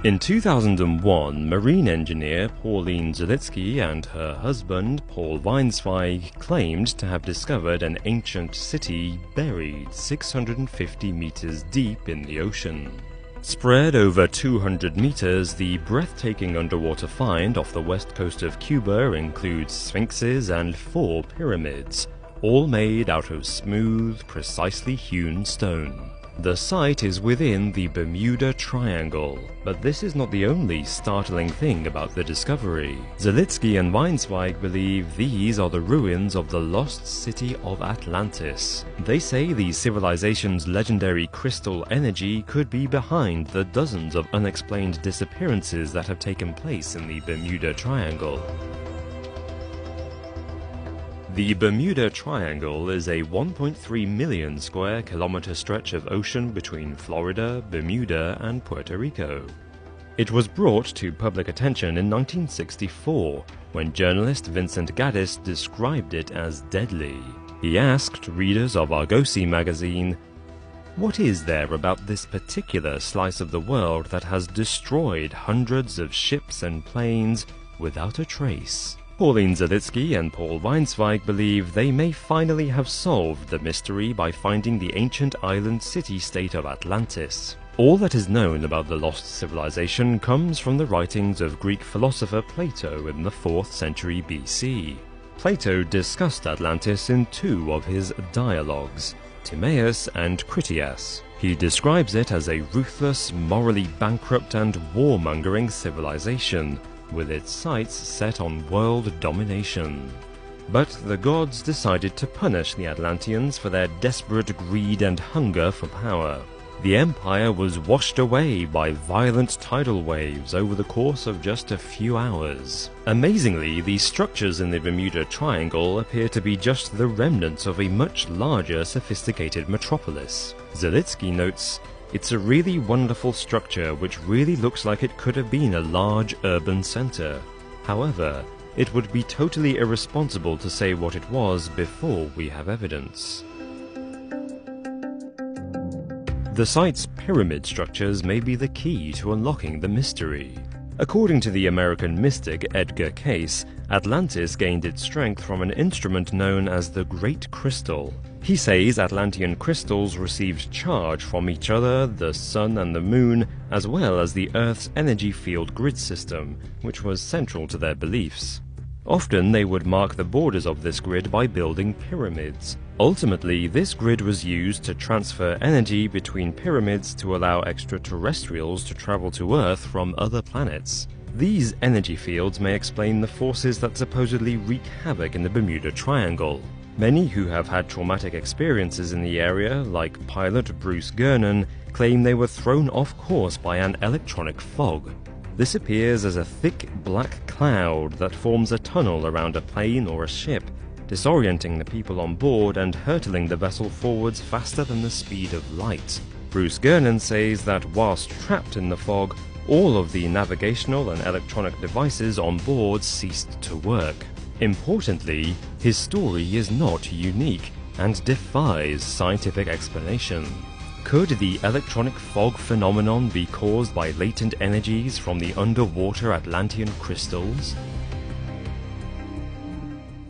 In 2001, marine engineer Pauline Zalitsky and her husband Paul Weinzweig claimed to have discovered an ancient city buried 650 meters deep in the ocean. Spread over 200 meters, the breathtaking underwater find off the west coast of Cuba includes sphinxes and 4 pyramids, all made out of smooth, precisely hewn stone. The site is within the Bermuda Triangle, but this is not the only startling thing about the discovery. Zalitsky and Weinzweig believe these are the ruins of the lost city of Atlantis. They say the civilization's legendary crystal energy could be behind the dozens of unexplained disappearances that have taken place in the Bermuda Triangle. The Bermuda Triangle is a 1.3 million square kilometer stretch of ocean between Florida, Bermuda, and Puerto Rico. It was brought to public attention in 1964 when journalist Vincent Gaddis described it as deadly. He asked readers of Argosy magazine, "What is there about this particular slice of the world that has destroyed hundreds of ships and planes without a trace?" Pauline Zalitsky and Paul Weinzweig believe they may finally have solved the mystery by finding the ancient island city-state of Atlantis. All that is known about the lost civilization comes from the writings of Greek philosopher Plato in the 4th century BC. Plato discussed Atlantis in 2 of his dialogues, Timaeus and Critias. He describes it as a ruthless, morally bankrupt and warmongering civilization, with its sights set on world domination. But the gods decided to punish the Atlanteans for their desperate greed and hunger for power. The empire was washed away by violent tidal waves over the course of just a few hours. Amazingly, the structures in the Bermuda Triangle appear to be just the remnants of a much larger, sophisticated metropolis. Zalitsky notes, "It's a really wonderful structure which really looks like it could have been a large urban center. However, it would be totally irresponsible to say what it was before we have evidence." The site's pyramid structures may be the key to unlocking the mystery. According to the American mystic Edgar Cayce, Atlantis gained its strength from an instrument known as the Great Crystal. He says Atlantean crystals received charge from each other, the sun and the moon, as well as the Earth's energy field grid system, which was central to their beliefs. Often they would mark the borders of this grid by building pyramids. Ultimately, this grid was used to transfer energy between pyramids to allow extraterrestrials to travel to Earth from other planets. These energy fields may explain the forces that supposedly wreak havoc in the Bermuda Triangle. Many who have had traumatic experiences in the area, like pilot Bruce Gernon, claim they were thrown off course by an electronic fog. This appears as a thick black cloud that forms a tunnel around a plane or a ship, disorienting the people on board and hurtling the vessel forwards faster than the speed of light. Bruce Gernon says that whilst trapped in the fog, all of the navigational and electronic devices on board ceased to work. Importantly, his story is not unique and defies scientific explanation. Could the electronic fog phenomenon be caused by latent energies from the underwater Atlantean crystals?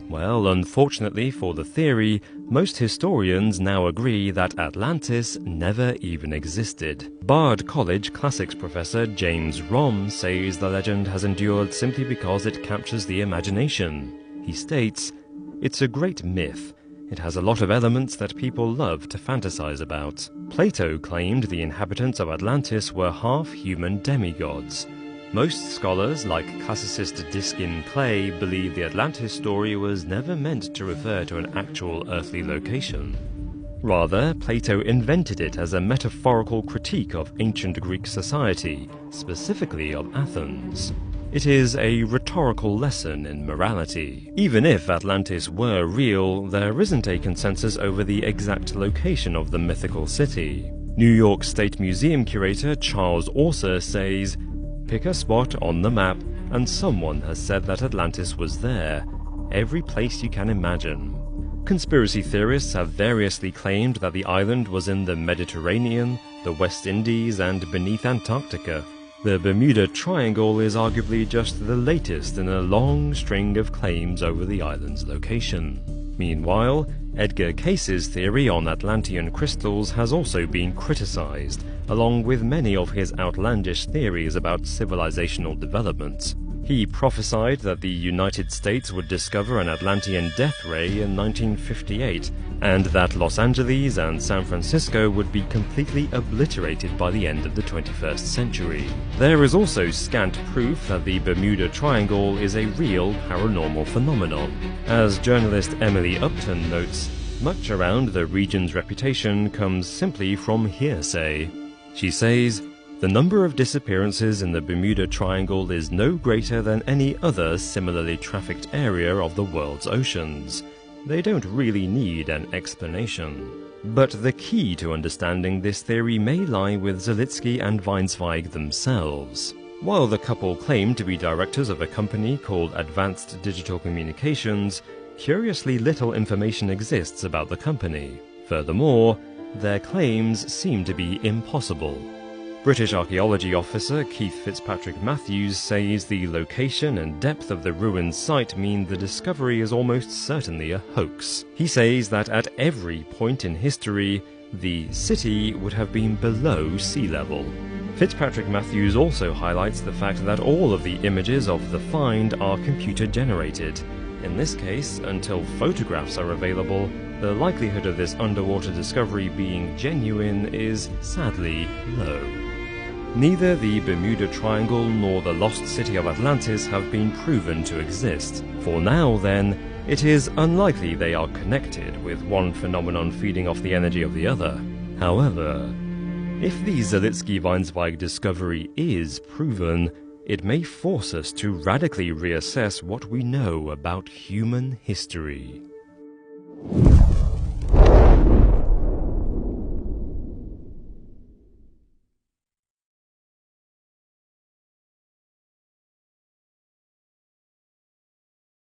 Well, unfortunately for the theory, most historians now agree that Atlantis never even existed. Bard College classics professor James Romm says the legend has endured simply because it captures the imagination. He states, "It's a great myth. It has a lot of elements that people love to fantasize about." Plato claimed the inhabitants of Atlantis were half-human demigods. Most scholars, like classicist Diskin Clay, believe the Atlantis story was never meant to refer to an actual earthly location. Rather, Plato invented it as a metaphorical critique of ancient Greek society, specifically of Athens. It is a rhetorical lesson in morality. Even if Atlantis were real, there isn't a consensus over the exact location of the mythical city. New York State Museum curator Charles Orser says, "Pick a spot on the map, and someone has said that Atlantis was there. Every place you can imagine." Conspiracy theorists have variously claimed that the island was in the Mediterranean, the West Indies, and beneath Antarctica. The Bermuda Triangle is arguably just the latest in a long string of claims over the island's location. Meanwhile, Edgar Case's theory on Atlantean crystals has also been criticized, along with many of his outlandish theories about civilizational development. He prophesied that the United States would discover an Atlantean death ray in 1958, and that Los Angeles and San Francisco would be completely obliterated by the end of the 21st century. There is also scant proof that the Bermuda Triangle is a real paranormal phenomenon. As journalist Emily Upton notes, much around the region's reputation comes simply from hearsay. She says, "The number of disappearances in the Bermuda Triangle is no greater than any other similarly trafficked area of the world's oceans. They don't really need an explanation." But the key to understanding this theory may lie with Zalitsky and Weinsweig themselves. While the couple claimed to be directors of a company called Advanced Digital Communications, curiously little information exists about the company. Furthermore, their claims seem to be impossible. British archaeology officer Keith Fitzpatrick Matthews says the location and depth of the ruined site mean the discovery is almost certainly a hoax. He says that at every point in history, the city would have been below sea level. Fitzpatrick Matthews also highlights the fact that all of the images of the find are computer-generated. In this case, until photographs are available, the likelihood of this underwater discovery being genuine is sadly low. Neither the Bermuda Triangle nor the lost city of Atlantis have been proven to exist. For now, then, it is unlikely they are connected, with one phenomenon feeding off the energy of the other. However, if the Zalitsky-Weinsweig discovery is proven, it may force us to radically reassess what we know about human history.